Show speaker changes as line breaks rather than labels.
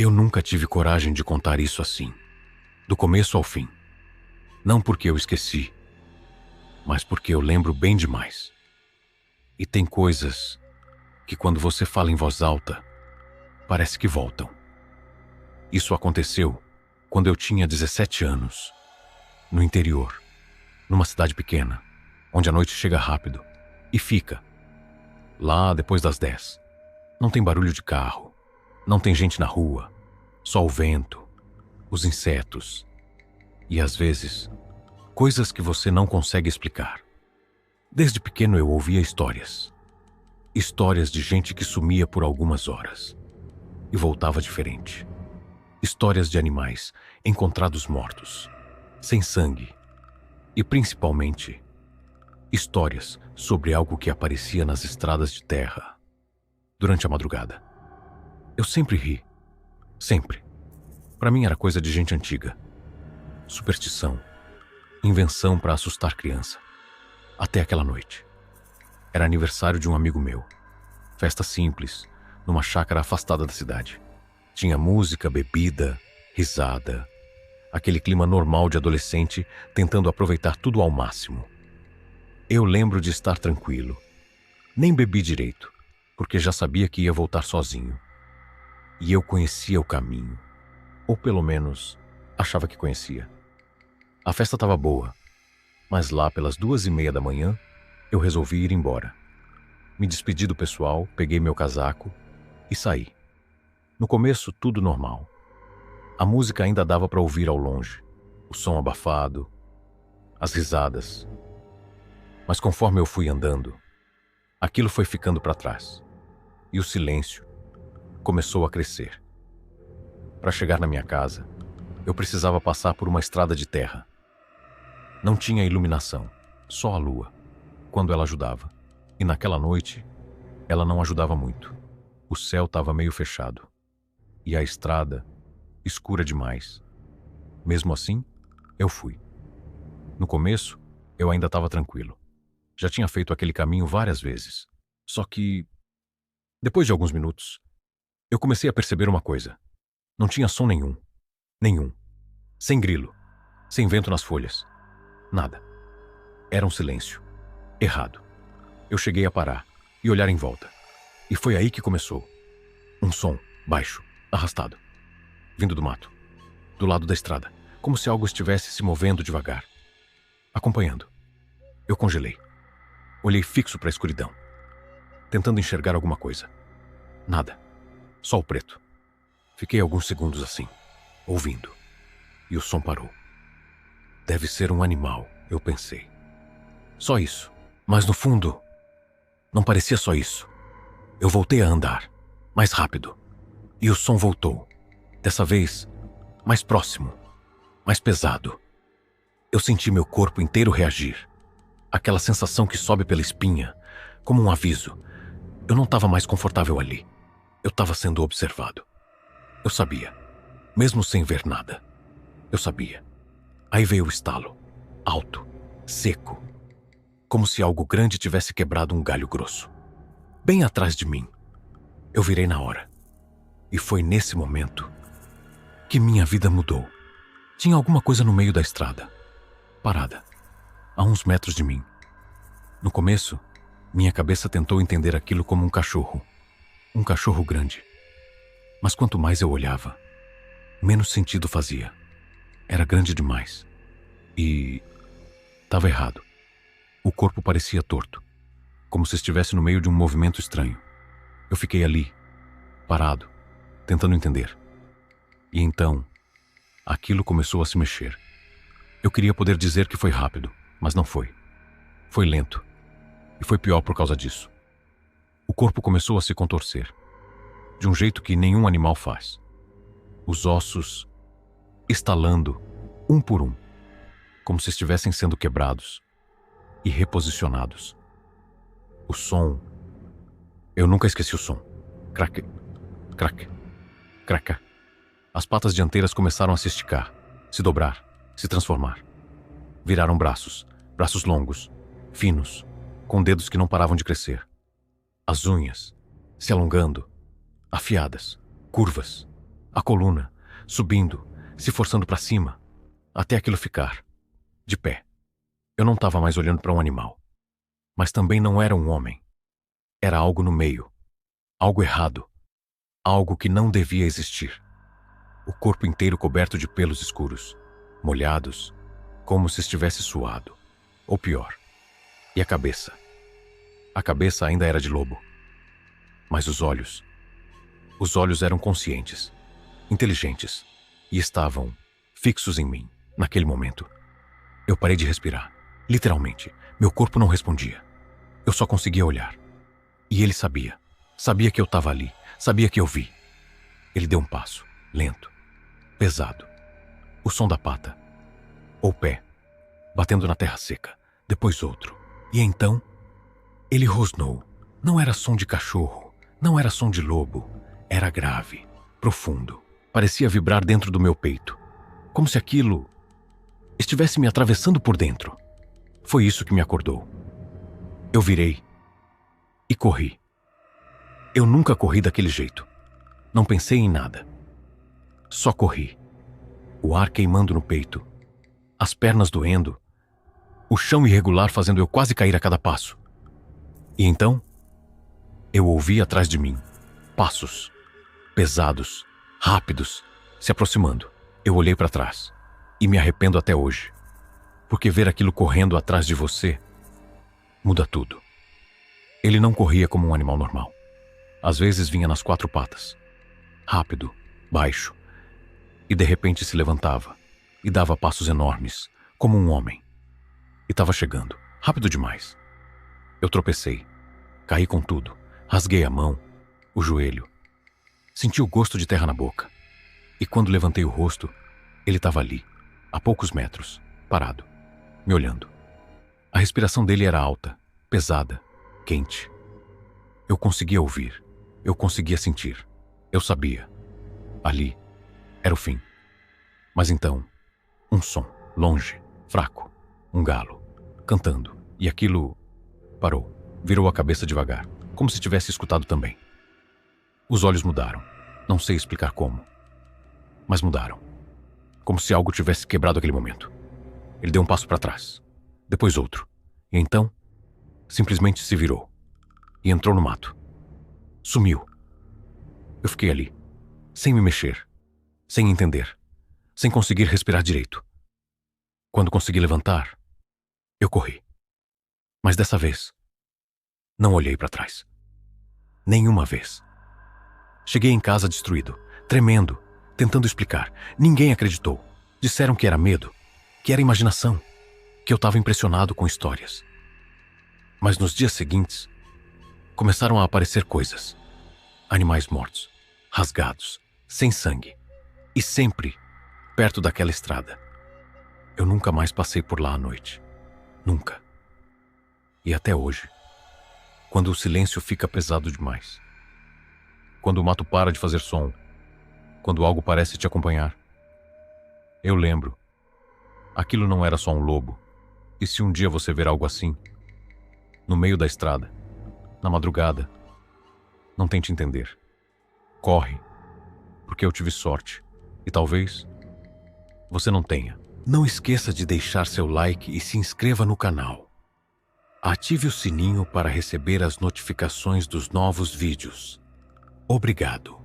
Eu nunca tive coragem de contar isso assim, do começo ao fim. Não porque eu esqueci, mas porque eu lembro bem demais. E tem coisas que quando você fala em voz alta, parece que voltam. Isso aconteceu quando eu tinha 17 anos, no interior, numa cidade pequena, onde a noite chega rápido e fica. Lá depois das 10. Não tem barulho de carro, não tem gente na rua, só o vento, os insetos e, às vezes, coisas que você não consegue explicar. Desde pequeno eu ouvia histórias. Histórias de gente que sumia por algumas horas e voltava diferente. Histórias de animais encontrados mortos, sem sangue. E, principalmente, histórias sobre algo que aparecia nas estradas de terra durante a madrugada. Eu sempre ri. Sempre. Para mim era coisa de gente antiga. Superstição. Invenção para assustar criança. Até aquela noite. Era aniversário de um amigo meu. Festa simples, numa chácara afastada da cidade. Tinha música, bebida, risada. Aquele clima normal de adolescente tentando aproveitar tudo ao máximo. Eu lembro de estar tranquilo. Nem bebi direito, porque já sabia que ia voltar sozinho. E eu conhecia o caminho. Ou pelo menos, achava que conhecia. A festa estava boa, mas lá pelas 2:30 da manhã, eu resolvi ir embora. Me despedi do pessoal, peguei meu casaco e saí. No começo, tudo normal. A música ainda dava para ouvir ao longe, o som abafado, as risadas. Mas conforme eu fui andando, aquilo foi ficando para trás. E o silêncio começou a crescer. Para chegar na minha casa, eu precisava passar por uma estrada de terra. Não tinha iluminação, só a lua, quando ela ajudava. E naquela noite, ela não ajudava muito. O céu estava meio fechado. E a estrada, escura demais. Mesmo assim, eu fui. No começo, eu ainda estava tranquilo. Já tinha feito aquele caminho várias vezes. Só que, depois de alguns minutos, eu comecei a perceber uma coisa. Não tinha som nenhum. Nenhum. Sem grilo. Sem vento nas folhas. Nada. Era um silêncio. Errado. Eu cheguei a parar e olhar em volta. E foi aí que começou. Um som, baixo, arrastado. Vindo do mato. Do lado da estrada. Como se algo estivesse se movendo devagar. Acompanhando. Eu congelei. Olhei fixo para a escuridão. Tentando enxergar alguma coisa. Nada. Só o preto. Fiquei alguns segundos assim, ouvindo. E o som parou. Deve ser um animal, eu pensei. Só isso. Mas no fundo, não parecia só isso. Eu voltei a andar, mais rápido. E o som voltou. Dessa vez, mais próximo, mais pesado. Eu senti meu corpo inteiro reagir. Aquela sensação que sobe pela espinha, como um aviso. Eu não estava mais confortável ali. Eu estava sendo observado. Eu sabia, mesmo sem ver nada. Eu sabia. Aí veio o estalo, alto, seco, como se algo grande tivesse quebrado um galho grosso. Bem atrás de mim. Eu virei na hora. E foi nesse momento que minha vida mudou. Tinha alguma coisa no meio da estrada, parada, a uns metros de mim. No começo, minha cabeça tentou entender aquilo como um cachorro grande. Mas quanto mais eu olhava, menos sentido fazia. Era grande demais. E estava errado. O corpo parecia torto, como se estivesse no meio de um movimento estranho. Eu fiquei ali, parado, tentando entender. E então, aquilo começou a se mexer. Eu queria poder dizer que foi rápido, mas não foi. Foi lento. E foi pior por causa disso. O corpo começou a se contorcer, de um jeito que nenhum animal faz. Os ossos estalando, um por um, como se estivessem sendo quebrados e reposicionados. O som... Eu nunca esqueci o som. Crack, crack, craca. As patas dianteiras começaram a se esticar, se dobrar, se transformar. Viraram braços longos, finos, com dedos que não paravam de crescer. As unhas, se alongando, afiadas, curvas, a coluna, subindo, se forçando para cima, até aquilo ficar de pé. Eu não estava mais olhando para um animal, mas também não era um homem. Era algo no meio, algo errado, algo que não devia existir. O corpo inteiro coberto de pelos escuros, molhados, como se estivesse suado, ou pior. E a cabeça? A cabeça ainda era de lobo. Mas os olhos eram conscientes, inteligentes, e estavam fixos em mim, naquele momento. Eu parei de respirar. Literalmente, meu corpo não respondia. Eu só conseguia olhar. E ele sabia. Sabia que eu estava ali. Sabia que eu vi. Ele deu um passo, lento, pesado. O som da pata, ou pé, batendo na terra seca. Depois outro. E então, ele rosnou. Não era som de cachorro. Não era som de lobo. Era grave, profundo. Parecia vibrar dentro do meu peito. Como se aquilo estivesse me atravessando por dentro. Foi isso que me acordou. Eu virei e corri. Eu nunca corri daquele jeito. Não pensei em nada. Só corri. O ar queimando no peito. As pernas doendo. O chão irregular fazendo eu quase cair a cada passo. E então, eu ouvi atrás de mim passos, pesados, rápidos, se aproximando. Eu olhei para trás e me arrependo até hoje, porque ver aquilo correndo atrás de você muda tudo. Ele não corria como um animal normal. Às vezes vinha nas 4 patas, rápido, baixo, e de repente se levantava e dava passos enormes, como um homem. E estava chegando, rápido demais. Eu tropecei, caí com tudo, rasguei a mão, o joelho. Senti o gosto de terra na boca. E quando levantei o rosto, ele estava ali, a poucos metros, parado, me olhando. A respiração dele era alta, pesada, quente. Eu conseguia ouvir, eu conseguia sentir. Eu sabia. Ali era o fim. Mas então, um som, longe, fraco, um galo, cantando. E aquilo parou, virou a cabeça devagar, como se tivesse escutado também. Os olhos mudaram, não sei explicar como, mas mudaram. Como se algo tivesse quebrado aquele momento. Ele deu um passo para trás, depois outro, e então, simplesmente se virou e entrou no mato. Sumiu. Eu fiquei ali, sem me mexer, sem entender, sem conseguir respirar direito. Quando consegui levantar, eu corri. Mas dessa vez, não olhei para trás. Nenhuma vez. Cheguei em casa destruído, tremendo, tentando explicar. Ninguém acreditou. Disseram que era medo, que era imaginação, que eu estava impressionado com histórias. Mas nos dias seguintes, começaram a aparecer coisas. Animais mortos, rasgados, sem sangue. E sempre perto daquela estrada. Eu nunca mais passei por lá à noite. Nunca. E até hoje, quando o silêncio fica pesado demais, quando o mato para de fazer som, quando algo parece te acompanhar, eu lembro. Aquilo não era só um lobo. E se um dia você ver algo assim, no meio da estrada, na madrugada, não tente entender. Corre, porque eu tive sorte. E talvez você não tenha. Não esqueça de deixar seu like e se inscreva no canal. Ative o sininho para receber as notificações dos novos vídeos. Obrigado.